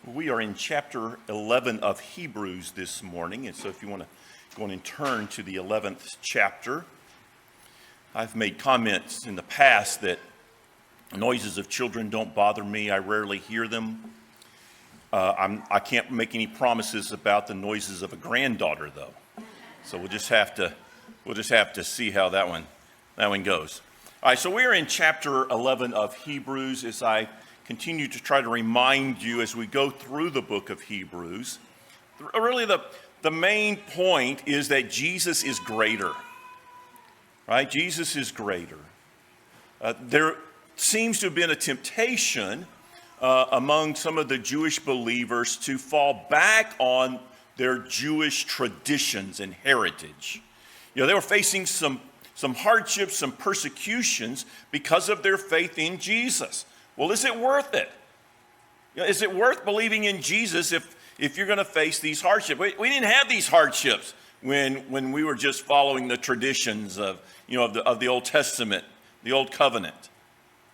We are in chapter 11 of Hebrews this morning, and so if you want to go on and turn to the 11th chapter. I've made comments in the past that noises of children don't bother me. I rarely hear them. I can't make any promises about the noises of a granddaughter, though. So we'll just have to see how that one goes. All right, so we're in chapter 11 of Hebrews. As I continue to try to remind you as we go through the book of Hebrews, really the main point is that Jesus is greater, right? Jesus is greater. There seems to have been a temptation among some of the Jewish believers to fall back on their Jewish traditions and heritage. You know, they were facing some hardships, some persecutions because of their faith in Jesus. Well, is it worth it? You know, is it worth believing in Jesus if you're going to face these hardships? We didn't have these hardships when we were just following the traditions of the Old Testament, the Old Covenant.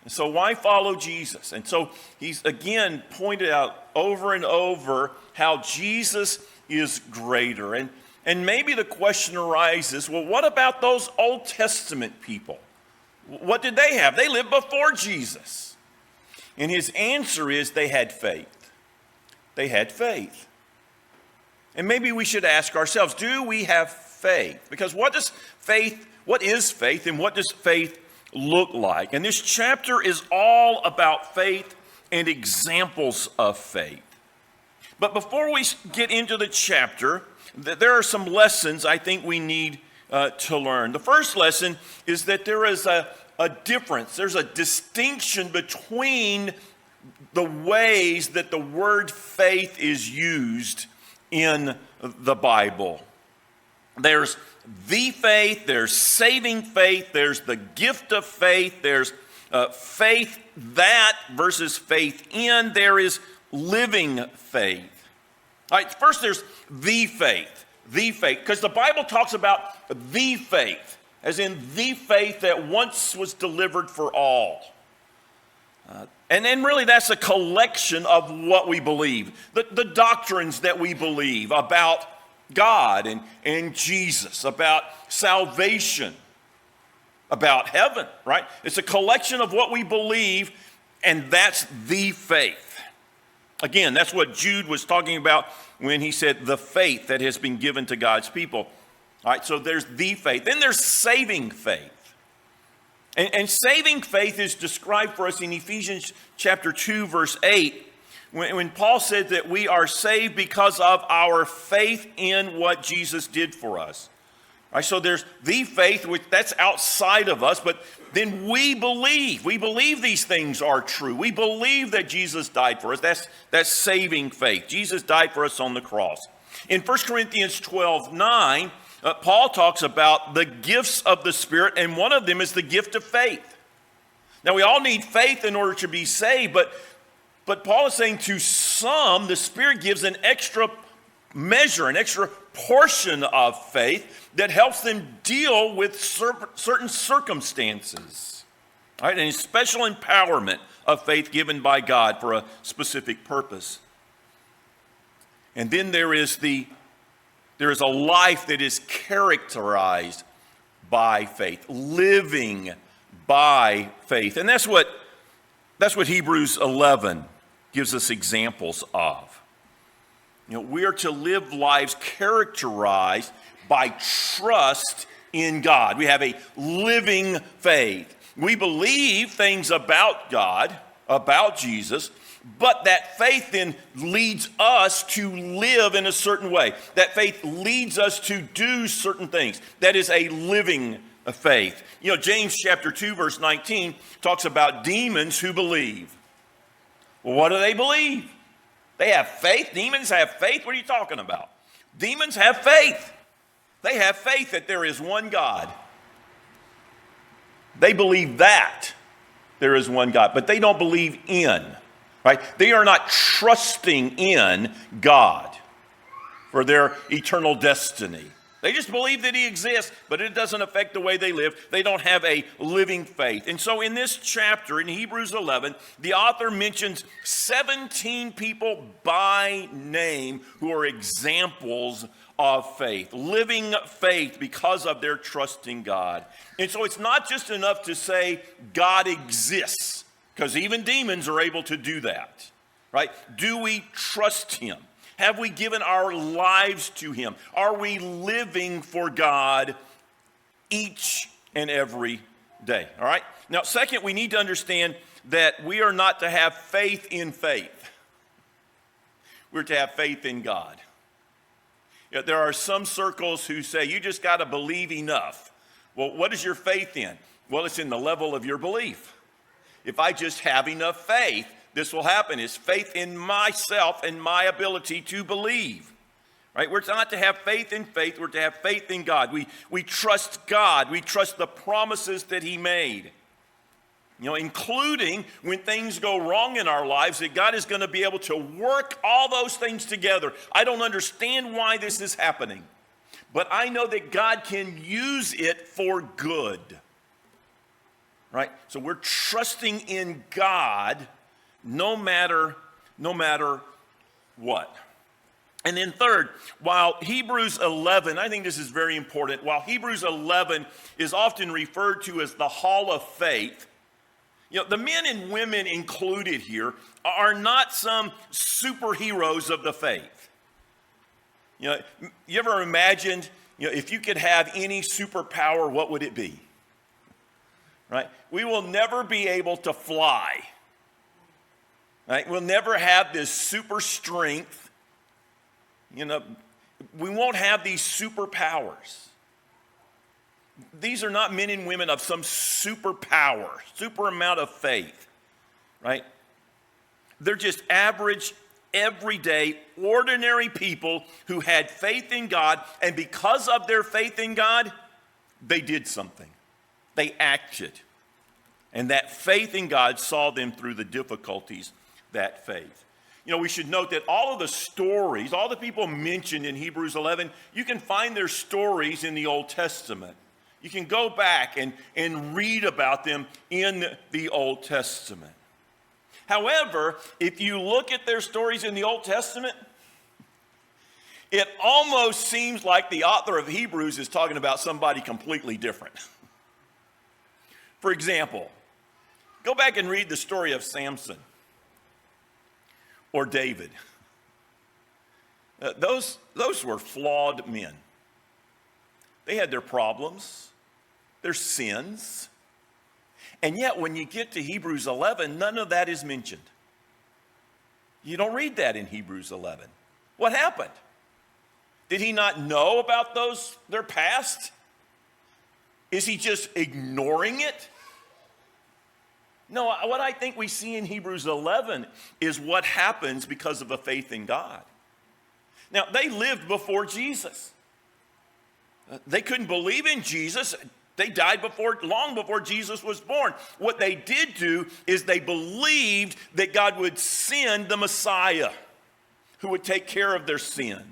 And so why follow Jesus? And so he's again pointed out over and over how Jesus is greater. And maybe the question arises, well, what about those Old Testament people? What did they have? They lived before Jesus. And his answer is they had faith. They had faith. And maybe we should ask ourselves, do we have faith? Because what is faith and what does faith look like? And this chapter is all about faith and examples of faith. But before we get into the chapter, there are some lessons I think we need to learn. The first lesson is that there is a difference. There's a distinction between the ways that the word faith is used in the Bible. There's the faith, there's saving faith, there's the gift of faith, there's faith that versus faith in, there is living faith. All right, first there's the faith, because the Bible talks about the faith, as in the faith that once was delivered for all. And then really that's a collection of what we believe, the doctrines that we believe about God and Jesus, about salvation, about heaven, right? It's a collection of what we believe, and that's the faith. Again, that's what Jude was talking about when he said the faith that has been given to God's people. All right, so there's the faith. Then there's saving faith. And saving faith is described for us in Ephesians chapter 2, verse 8, when Paul said that we are saved because of our faith in what Jesus did for us. All right, so there's the faith, which that's outside of us, but then we believe. We believe these things are true. We believe that Jesus died for us. That's saving faith. Jesus died for us on the cross. In 1 Corinthians 12:9, Paul talks about the gifts of the Spirit, and one of them is the gift of faith. Now, we all need faith in order to be saved, but Paul is saying to some, the Spirit gives an extra measure, an extra portion of faith that helps them deal with certain circumstances. All right, and a special empowerment of faith given by God for a specific purpose. And then there is a life that is characterized by faith, living by faith. And that's what Hebrews 11 gives us examples of. You know, we are to live lives characterized by trust in God. We have a living faith. We believe things about God, about Jesus, but that faith then leads us to live in a certain way. That faith leads us to do certain things. That is a living faith. You know, James chapter 2, verse 19 talks about demons who believe. Well, what do they believe? They have faith. Demons have faith. What are you talking about? Demons have faith. They have faith that there is one God. They believe that there is one God, but they don't believe in. Right? They are not trusting in God for their eternal destiny. They just believe that he exists, but it doesn't affect the way they live. They don't have a living faith. And so in this chapter, in Hebrews 11, the author mentions 17 people by name who are examples of faith, living faith because of their trust in God. And so it's not just enough to say God exists, because even demons are able to do that, right? Do we trust him? Have we given our lives to him? Are we living for God each and every day? All right? Now, second, we need to understand that we are not to have faith in faith. We're to have faith in God. You know, there are some circles who say you just got to believe enough. Well, what is your faith in? Well, it's in the level of your belief. If I just have enough faith, this will happen. It's faith in myself and my ability to believe. Right? We're not to have faith in faith. We're to have faith in God. We trust God. We trust the promises that he made. You know, including when things go wrong in our lives, that God is going to be able to work all those things together. I don't understand why this is happening, but I know that God can use it for good. Right? So we're trusting in God no matter what. And then third, while Hebrews 11, I think this is very important, while Hebrews 11 is often referred to as the Hall of Faith, you know, the men and women included here are not some superheroes of the faith. You know, you ever imagined, you know, if you could have any superpower, what would it be? Right? We will never be able to fly. Right? We'll never have this super strength. You know, we won't have these superpowers. These are not men and women of some superpower, super amount of faith, right? They're just average, everyday, ordinary people who had faith in God, and because of their faith in God, they did something. They acted. And that faith in God saw them through the difficulties that faith. You know, we should note that all of the stories, all the people mentioned in Hebrews 11, you can find their stories in the Old Testament. You can go back and read about them in the Old Testament. However, if you look at their stories in the Old Testament, it almost seems like the author of Hebrews is talking about somebody completely different. For example, go back and read the story of Samson or David. Those were flawed men. They had their problems, their sins, and yet when you get to Hebrews 11, none of that is mentioned. You don't read that in Hebrews 11. What happened? Did he not know about their past? Is he just ignoring it? No, what I think we see in Hebrews 11 is what happens because of a faith in God. Now, they lived before Jesus. They couldn't believe in Jesus. They died long before Jesus was born. What they did do is they believed that God would send the Messiah who would take care of their sins.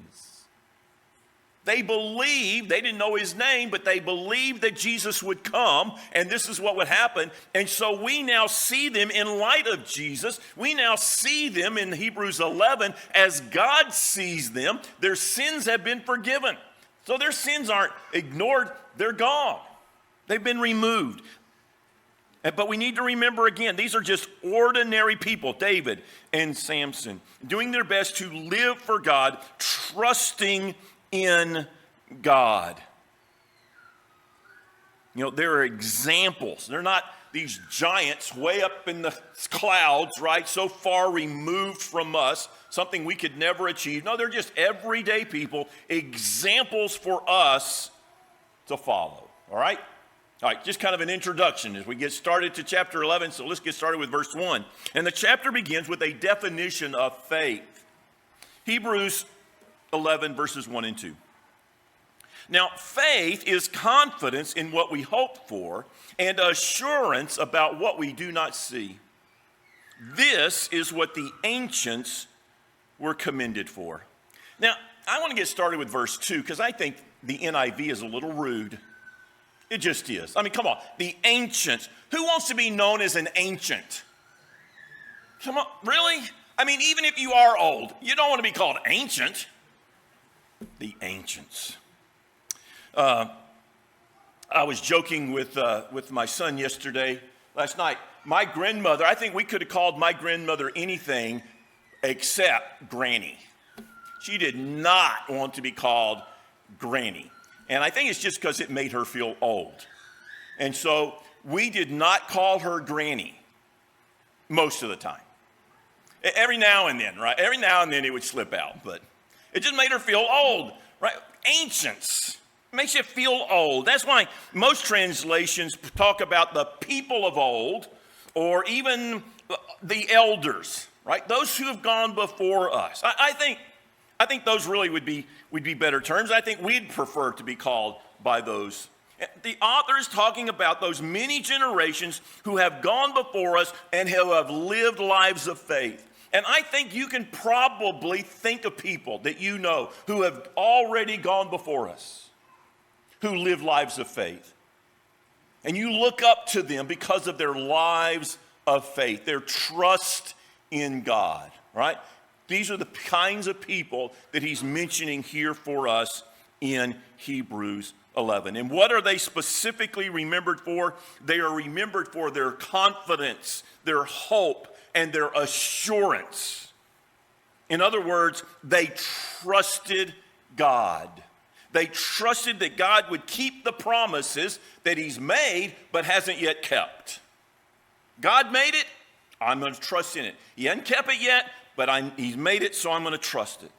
They believed, they didn't know his name, but they believed that Jesus would come, and this is what would happen. And so we now see them in light of Jesus. We now see them in Hebrews 11 as God sees them. Their sins have been forgiven. So their sins aren't ignored, they're gone. They've been removed. But we need to remember again, these are just ordinary people, David and Samson, doing their best to live for God, trusting in God. You know, there are examples. They're not these giants way up in the clouds, right? So far removed from us, something we could never achieve. No, they're just everyday people, examples for us to follow. All right? All right, just kind of an introduction as we get started to chapter 11. So let's get started with verse 1. And the chapter begins with a definition of faith. Hebrews 11, verses 1 and 2. Now, faith is confidence in what we hope for and assurance about what we do not see. This is what the ancients were commended for. Now, I want to get started with verse 2 because I think the NIV is a little rude. It just is. I mean, come on. The ancients. Who wants to be known as an ancient? Come on, really? I mean, even if you are old, you don't want to be called ancient. The ancients. I was joking with my son last night. My grandmother, I think we could have called my grandmother anything except Granny. She did not want to be called Granny. And I think it's just because it made her feel old. And so we did not call her Granny most of the time. Every now and then, right? Every now and then it would slip out, but it just made her feel old, right? Ancients. Makes you feel old. That's why most translations talk about the people of old or even the elders, right? Those who have gone before us. I think those really would be better terms. I think we'd prefer to be called by those. The author is talking about those many generations who have gone before us and who have lived lives of faith. And I think you can probably think of people that you know who have already gone before us, who live lives of faith. And you look up to them because of their lives of faith, their trust in God, right? These are the kinds of people that he's mentioning here for us in Hebrews 11. And what are they specifically remembered for? They are remembered for their confidence, their hope, and their assurance. In other words, they trusted God. They trusted that God would keep the promises that he's made but hasn't yet kept. God made it, I'm going to trust in it. He hasn't kept it yet, but he's made it, so I'm going to trust it.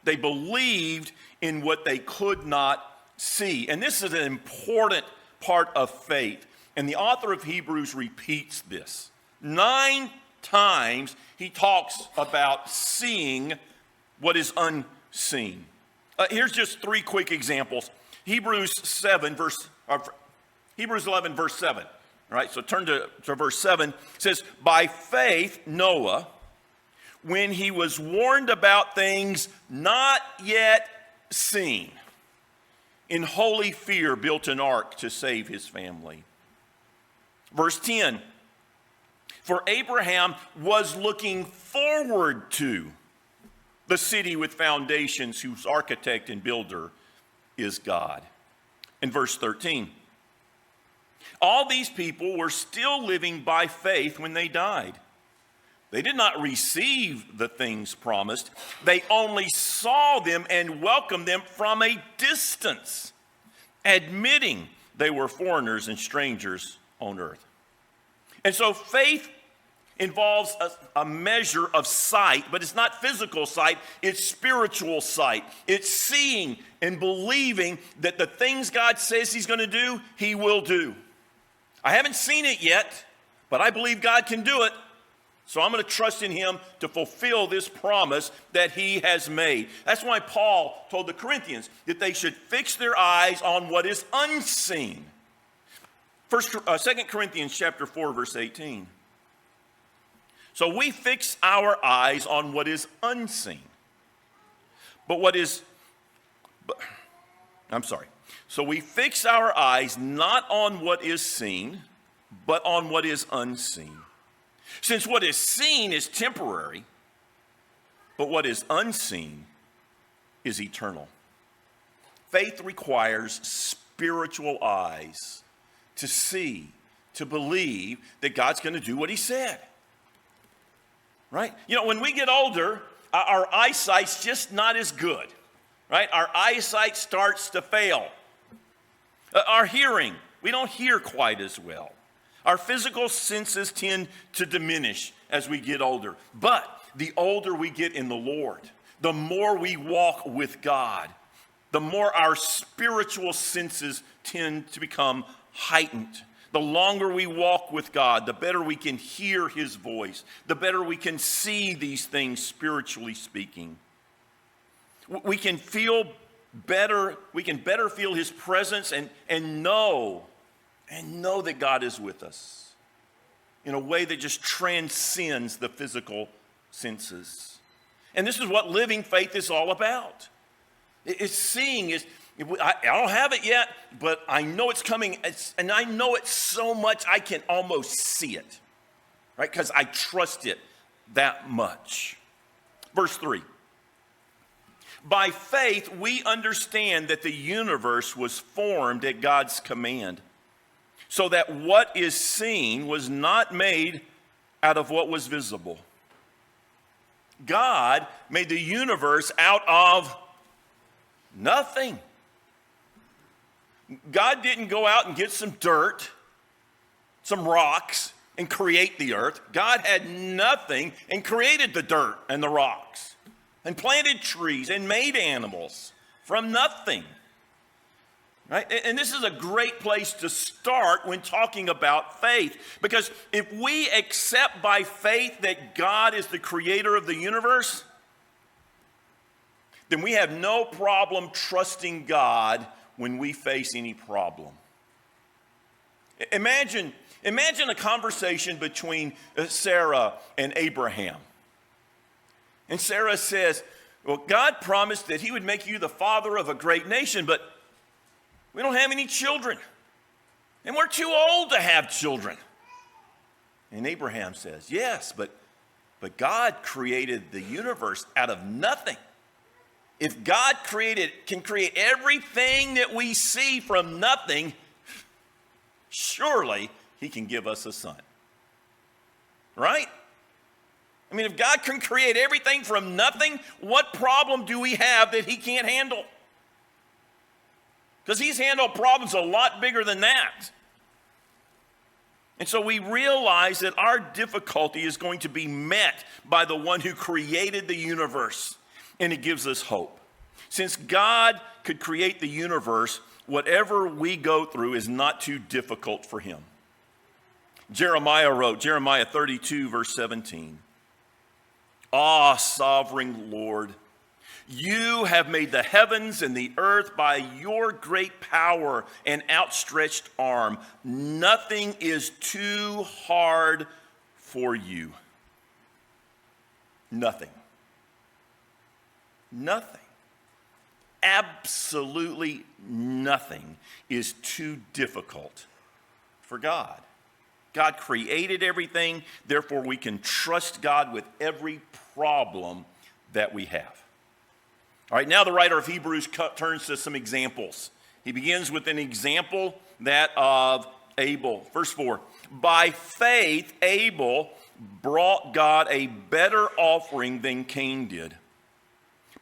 They believed in what they could not see. And this is an important part of faith. And the author of Hebrews repeats this. 9 times he talks about seeing what is unseen. Here's just 3 quick examples. Hebrews 11, verse 7. All right, so turn to verse 7. It says, by faith, Noah, when he was warned about things not yet seen, in holy fear built an ark to save his family. Verse 10, for Abraham was looking forward to the city with foundations whose architect and builder is God. In verse 13, all these people were still living by faith when they died. They did not receive the things promised. They only saw them and welcomed them from a distance, admitting they were foreigners and strangers on earth. And so faith involves a measure of sight, but it's not physical sight, it's spiritual sight. It's seeing and believing that the things God says he's going to do, he will do. I haven't seen it yet, but I believe God can do it. So I'm going to trust in him to fulfill this promise that he has made. That's why Paul told the Corinthians that they should fix their eyes on what is unseen. 2 Corinthians chapter 4, verse 18. So we fix our eyes on what is unseen. So we fix our eyes not on what is seen, but on what is unseen. Since what is seen is temporary, but what is unseen is eternal. Faith requires spiritual eyes to see, to believe that God's going to do what he said. Right? You know, when we get older, our eyesight's just not as good. Right? Our eyesight starts to fail. Our hearing, we don't hear quite as well. Our physical senses tend to diminish as we get older. But the older we get in the Lord, the more we walk with God, the more our spiritual senses tend to become heightened. The longer we walk with God, the better we can hear his voice, the better we can see these things spiritually speaking. We can feel better, we can better feel his presence and know that God is with us in a way that just transcends the physical senses. And this is what living faith is all about. It's seeing, I don't have it yet, but I know it's coming, and I know it so much I can almost see it, right? Because I trust it that much. Verse 3. By faith, we understand that the universe was formed at God's command, so that what is seen was not made out of what was visible. God made the universe out of nothing. God didn't go out and get some dirt, some rocks, and create the earth. God had nothing and created the dirt and the rocks, and planted trees and made animals from nothing. Right? And this is a great place to start when talking about faith, because if we accept by faith that God is the creator of the universe, then we have no problem trusting God when we face any problem. Imagine a conversation between Sarah and Abraham. And Sarah says, well, God promised that he would make you the father of a great nation, but we don't have any children. And we're too old to have children. And Abraham says, yes, but God created the universe out of nothing. If God can create everything that we see from nothing, surely he can give us a son. Right? I mean, if God can create everything from nothing, what problem do we have that he can't handle? Because he's handled problems a lot bigger than that. And so we realize that our difficulty is going to be met by the one who created the universe. And it gives us hope. Since God could create the universe, whatever we go through is not too difficult for him. Jeremiah wrote, Jeremiah 32, verse 17. Ah, sovereign Lord, you have made the heavens and the earth by your great power and outstretched arm. Nothing is too hard for you. Nothing. Nothing. Absolutely nothing is too difficult for God. God created everything, therefore we can trust God with every problem that we have. All right, now the writer of Hebrews turns to some examples. He begins with an example, that of Abel. Verse 4, by faith Abel brought God a better offering than Cain did.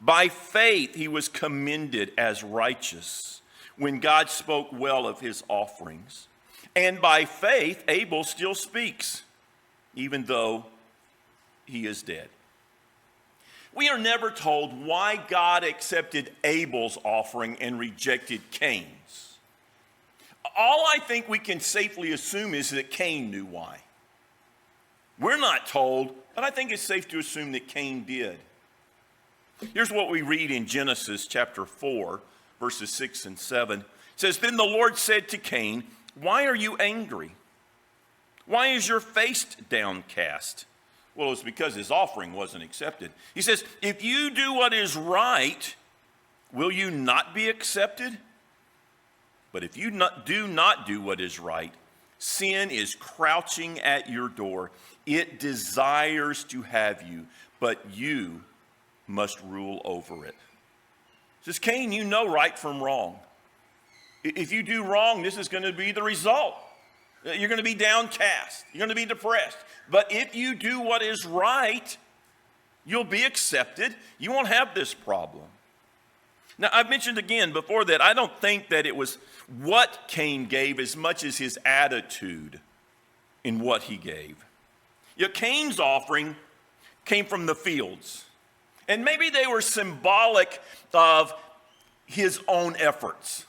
By faith he was commended as righteous when God spoke well of his offerings. And by faith Abel still speaks, even though he is dead. We are never told why God accepted Abel's offering and rejected Cain's. All I think we can safely assume is that Cain knew why. We're not told, but I think it's safe to assume that Cain did. Here's what we read in Genesis chapter 4, verses 6 and 7. It says, then the Lord said to Cain, why are you angry? Why is your face downcast? Well, it's because his offering wasn't accepted. He says, if you do what is right, will you not be accepted? But if you do not do what is right, sin is crouching at your door. It desires to have you, but you must rule over it. Says, Cain, you know right from wrong. If you do wrong, this is going to be the result. You're going to be downcast. You're going to be depressed. But if you do what is right, you'll be accepted. You won't have this problem. Now, I've mentioned again before that I don't think that it was what Cain gave as much as his attitude in what he gave. Cain's offering came from the fields. And maybe they were symbolic of his own efforts.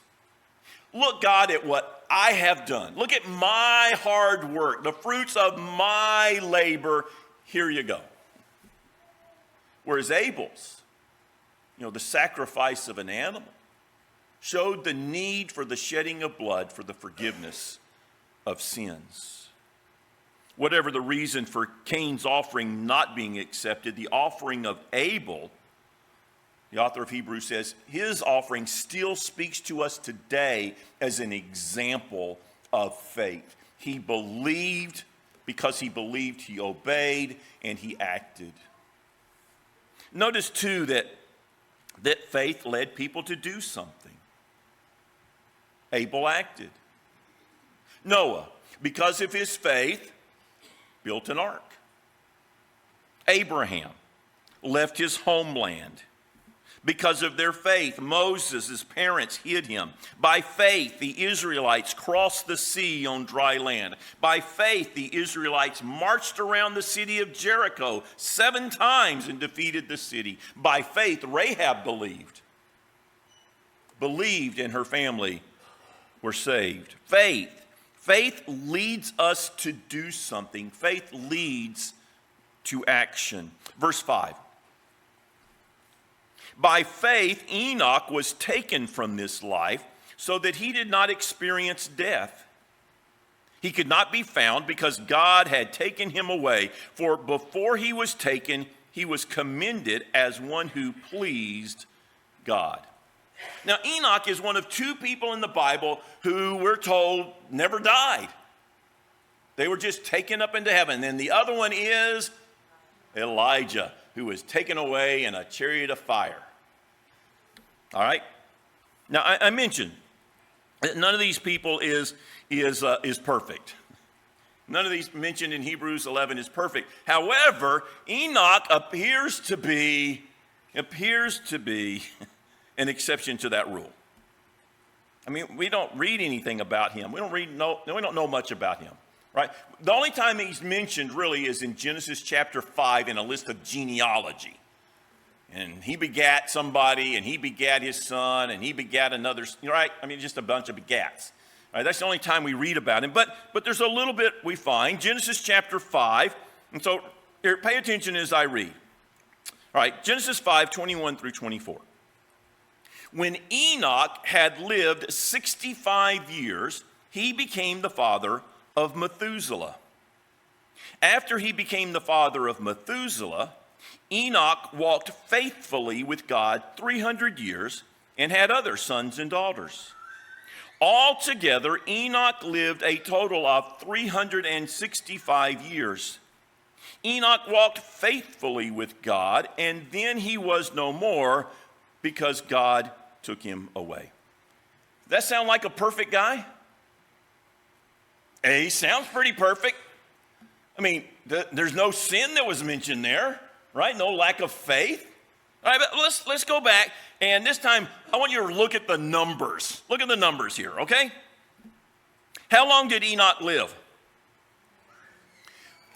Look, God, at what I have done. Look at my hard work, the fruits of my labor. Here you go. Whereas Abel's, the sacrifice of an animal, showed the need for the shedding of blood for the forgiveness of sins. Whatever the reason for Cain's offering not being accepted, the offering of Abel the author of Hebrews says, his offering still speaks to us today as an example of faith. He believed. Because he believed, he obeyed, and he acted. Notice, too, that faith led people to do something. Abel acted. Noah, because of his faith, built an ark. Abraham left his homeland. Because of their faith, Moses, his parents, hid him. By faith, the Israelites crossed the sea on dry land. By faith, the Israelites marched around the city of Jericho 7 times and defeated the city. By faith, Rahab believed, and her family were saved. Faith leads us to do something. Faith leads to action. Verse 5. By faith, Enoch was taken from this life so that he did not experience death. He could not be found because God had taken him away. For before he was taken, he was commended as one who pleased God. Now, Enoch is one of 2 people in the Bible who we're told never died. They were just taken up into heaven. And the other one is Elijah, who was taken away in a chariot of fire. All right? Now, I mentioned that none of these people is perfect. None of these mentioned in Hebrews 11 is perfect. However, Enoch appears to be an exception to that rule. I mean, we don't read anything about him. We don't know much about him, right? The only time he's mentioned really is in Genesis chapter 5 in a list of genealogy. And he begat somebody, and he begat his son, and he begat another, right? I mean, just a bunch of begats. Right? That's the only time we read about him. But there's a little bit we find. Genesis chapter 5. And so here, pay attention as I read. All right, Genesis 5, 21 through 24. When Enoch had lived 65 years, he became the father of Methuselah. After he became the father of Methuselah, Enoch walked faithfully with God 300 years and had other sons and daughters. Altogether, Enoch lived a total of 365 years. Enoch walked faithfully with God, and then he was no more because God took him away. Does that sound like a perfect guy? He sounds pretty perfect. I mean, there's no sin that was mentioned there. Right? No lack of faith. All right, but let's go back, and this time I want you to look at the numbers. Look at the numbers here, okay? How long did Enoch live?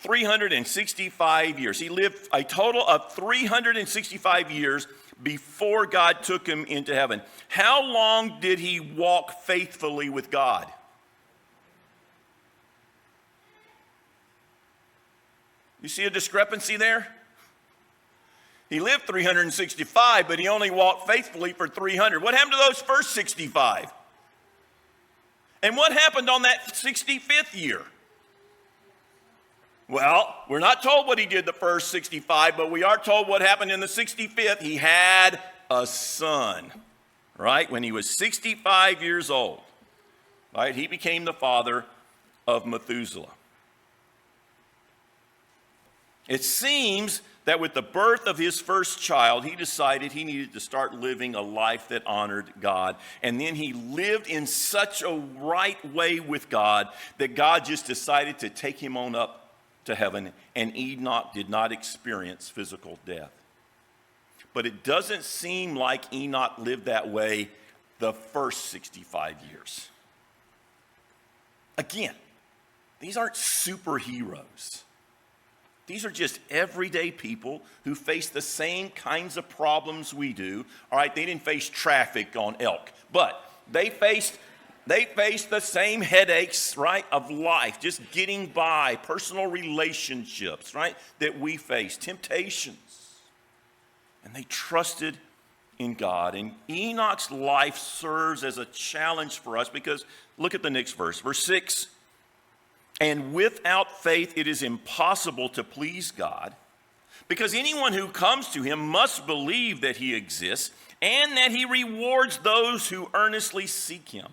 365 years. He lived a total of 365 years before God took him into heaven. How long did he walk faithfully with God? You see a discrepancy there? He lived 365, but he only walked faithfully for 300. What happened to those first 65? And what happened on that 65th year? Well, we're not told what he did the first 65, but we are told what happened in the 65th. He had a son, right? When he was 65 years old, right? He became the father of Methuselah. It seems that with the birth of his first child, he decided he needed to start living a life that honored God. And then he lived in such a right way with God that God just decided to take him on up to heaven, and Enoch did not experience physical death. But it doesn't seem like Enoch lived that way the first 65 years. Again, these aren't superheroes. These are just everyday people who face the same kinds of problems we do. All right, they didn't face traffic on Elk, but they faced the same headaches, right, of life, just getting by, personal relationships, right, that we face, temptations. And they trusted in God. And Enoch's life serves as a challenge for us because look at the next verse, verse 6. And without faith, it is impossible to please God, Because anyone who comes to him must believe that he exists and that he rewards those who earnestly seek him.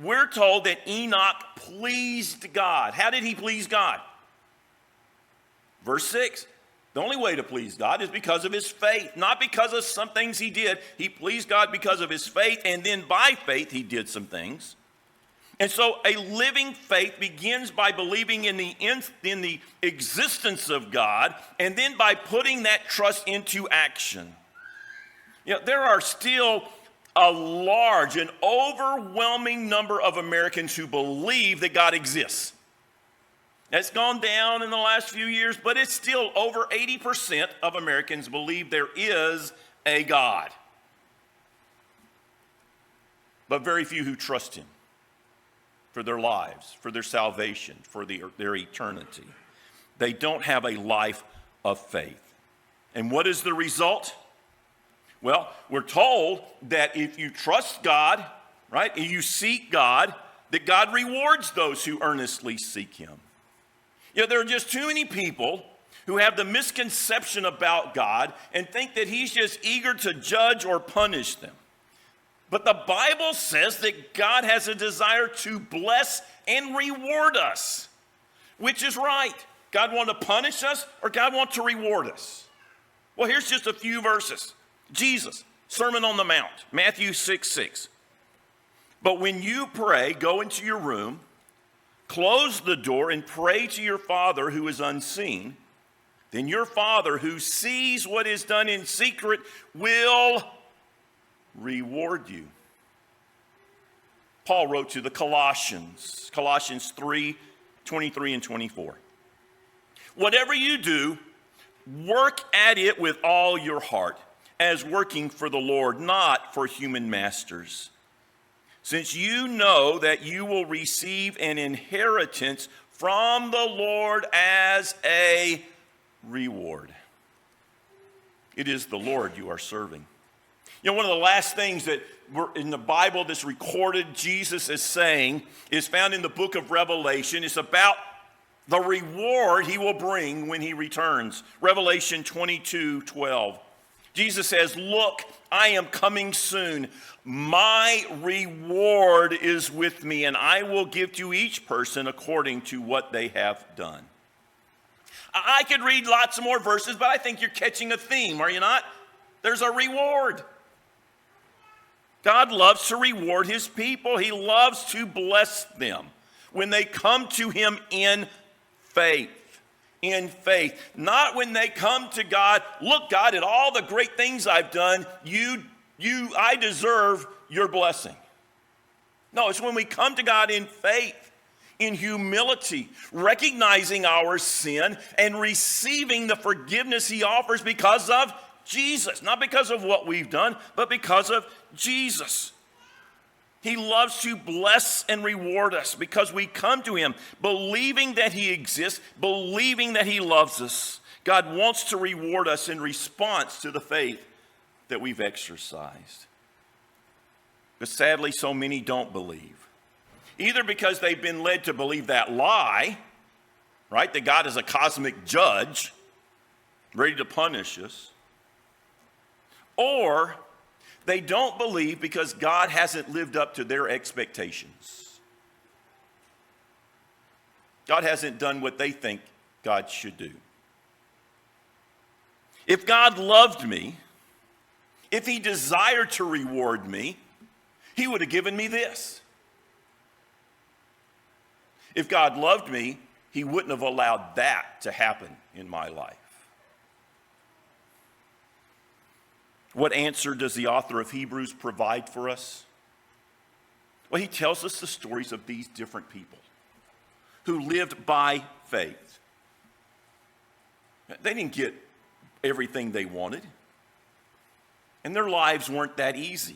We're told that Enoch pleased God. How did he please God? Verse 6. The only way to please God is because of his faith, not because of some things he did. He pleased God because of his faith, and then by faith he did some things. And so a living faith begins by believing in the existence of God, and then by putting that trust into action. There are still a large and overwhelming number of Americans who believe that God exists. It's gone down in the last few years, but it's still over 80% of Americans believe there is a God. But very few who trust him for their lives, for their salvation, for their eternity. They don't have a life of faith. And what is the result? Well, we're told that if you trust God, right, and you seek God, that God rewards those who earnestly seek him. There are just too many people who have the misconception about God and think that he's just eager to judge or punish them. But the Bible says that God has a desire to bless and reward us. Which is right? God want to punish us or God want to reward us? Well, here's just a few verses. Jesus, Sermon on the Mount, Matthew 6:6. But when you pray, go into your room, close the door, and pray to your Father who is unseen. Then your Father who sees what is done in secret will reward you. Paul wrote to the Colossians 3:23 and 24. Whatever you do, work at it with all your heart, as working for the Lord, not for human masters, since you know that you will receive an inheritance from the Lord as a reward. It is the Lord you are serving. One of the last things that in the Bible that's recorded Jesus as saying is found in the book of Revelation. It's about the reward he will bring when he returns. Revelation 22:12. Jesus says, "Look, I am coming soon. My reward is with me, and I will give to each person according to what they have done." I could read lots of more verses, but I think you're catching a theme, are you not? There's a reward. God loves to reward his people. He loves to bless them when they come to him in faith. In faith. Not when they come to God, look, God, at all the great things I've done, I deserve your blessing. No, it's when we come to God in faith, in humility, recognizing our sin and receiving the forgiveness he offers because of Jesus. Not because of what we've done, but because of Jesus. He loves to bless and reward us because we come to him believing that he exists, believing that he loves us. God wants to reward us in response to the faith that we've exercised. But sadly, so many don't believe. Either because they've been led to believe that lie, right, that God is a cosmic judge ready to punish us, or they don't believe because God hasn't lived up to their expectations. God hasn't done what they think God should do. If God loved me, if he desired to reward me, he would have given me this. If God loved me, he wouldn't have allowed that to happen in my life. What answer does the author of Hebrews provide for us? Well, he tells us the stories of these different people who lived by faith. They didn't get everything they wanted, and their lives weren't that easy.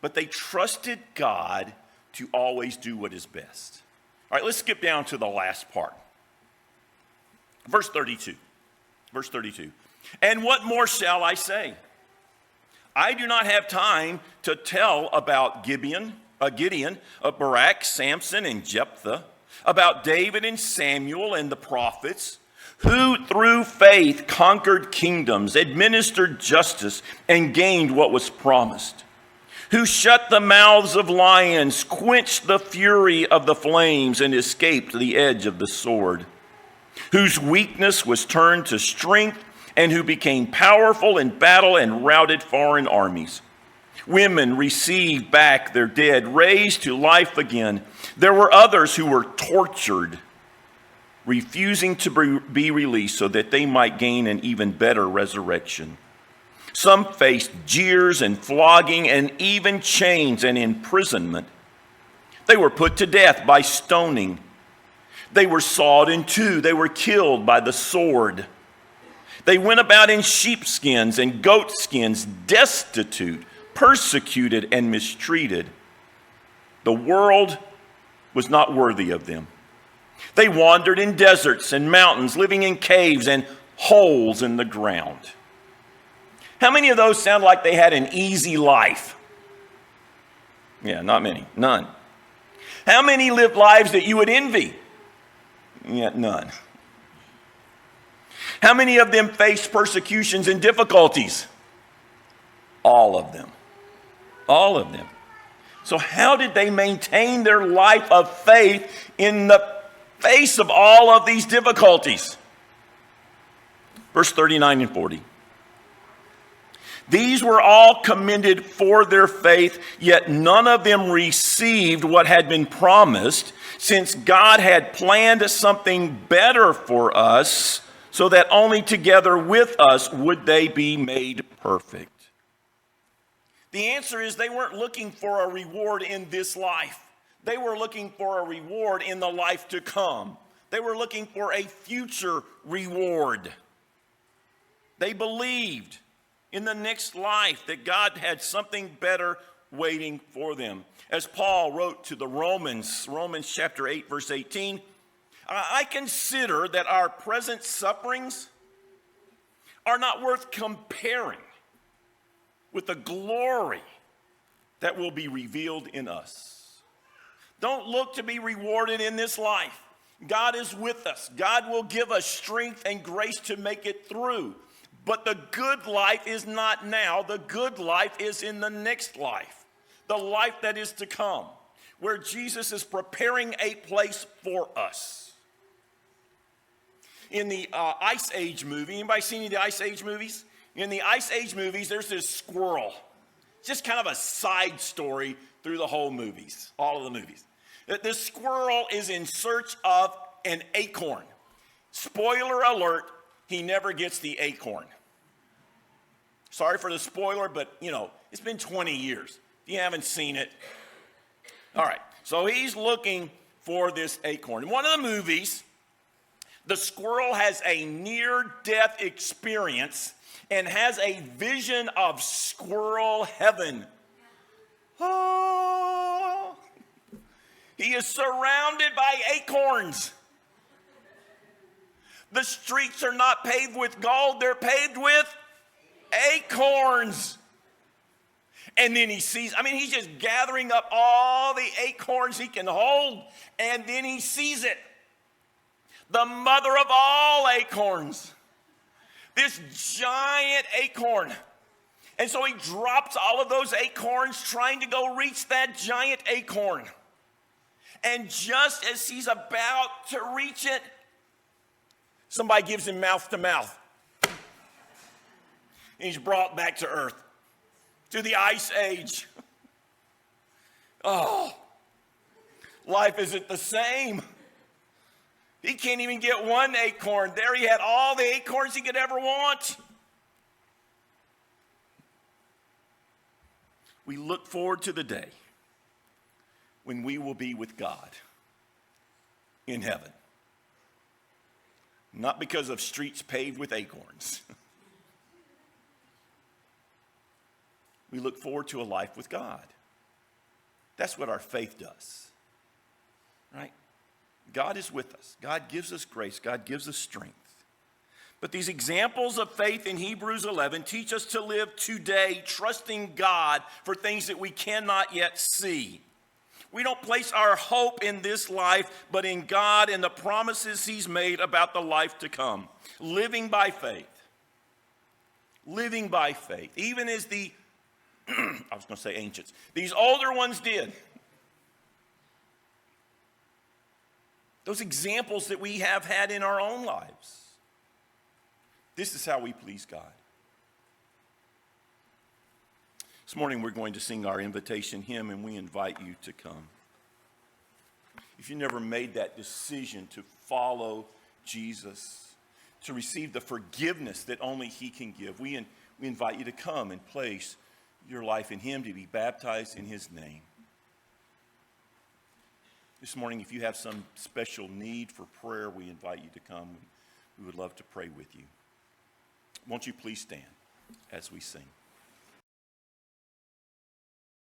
But they trusted God to always do what is best. All right, let's skip down to the last part. Verse 32. Verse 32. And what more shall I say? I do not have time to tell about Gideon, Barak, Samson, and Jephthah, about David and Samuel and the prophets, who through faith conquered kingdoms, administered justice, and gained what was promised, who shut the mouths of lions, quenched the fury of the flames, and escaped the edge of the sword, whose weakness was turned to strength, and who became powerful in battle and routed foreign armies. Women received back their dead, raised to life again. There were others who were tortured, refusing to be released so that they might gain an even better resurrection. Some faced jeers and flogging and even chains and imprisonment. They were put to death by stoning. They were sawed in two. They were killed by the sword. They went about in sheepskins and goatskins, destitute, persecuted, and mistreated. The world was not worthy of them. They wandered in deserts and mountains, living in caves and holes in the ground. How many of those sound like they had an easy life? Yeah, not many. None. How many lived lives that you would envy? Yeah, none. How many of them faced persecutions and difficulties? All of them. All of them. So how did they maintain their life of faith in the face of all of these difficulties? Verse 39 and 40. These were all commended for their faith, yet none of them received what had been promised, since God had planned something better for us, so that only together with us would they be made perfect. The answer is they weren't looking for a reward in this life. They were looking for a reward in the life to come. They were looking for a future reward. They believed in the next life that God had something better waiting for them. As Paul wrote to the Romans chapter 8, verse 18, I consider that our present sufferings are not worth comparing with the glory that will be revealed in us. Don't look to be rewarded in this life. God is with us. God will give us strength and grace to make it through. But the good life is not now. The good life is in the next life, the life that is to come, where Jesus is preparing a place for us. In the Ice Age movie, anybody seen any of the Ice Age movies? In the Ice Age movies, there's this squirrel. Just kind of a side story through the whole movies, all of the movies. This squirrel is in search of an acorn. Spoiler alert, he never gets the acorn. Sorry for the spoiler, but it's been 20 years. If you haven't seen it. All right, so he's looking for this acorn. In one of the movies, the squirrel has a near-death experience and has a vision of squirrel heaven. Oh, he is surrounded by acorns. The streets are not paved with gold, they're paved with acorns. And then he sees, he's just gathering up all the acorns he can hold, and then he sees it. The mother of all acorns. This giant acorn. And so he drops all of those acorns trying to go reach that giant acorn. And just as he's about to reach it, somebody gives him mouth to mouth. And he's brought back to earth, to the Ice Age. Oh, life isn't the same. He can't even get one acorn. There he had all the acorns he could ever want. We look forward to the day when we will be with God in heaven. Not because of streets paved with acorns. We look forward to a life with God. That's what our faith does, right? God is with us. God gives us grace. God gives us strength. But these examples of faith in Hebrews 11 teach us to live today trusting God for things that we cannot yet see. We don't place our hope in this life, but in God and the promises he's made about the life to come. Living by faith. Living by faith. Even as I was going to say ancients, these older ones did. Those examples that we have had in our own lives. This is how we please God. This morning we're going to sing our invitation hymn, and we invite you to come. If you never made that decision to follow Jesus, to receive the forgiveness that only he can give, we invite you to come and place your life in him, to be baptized in his name. This morning, if you have some special need for prayer, we invite you to come. We would love to pray with you. Won't you please stand as we sing?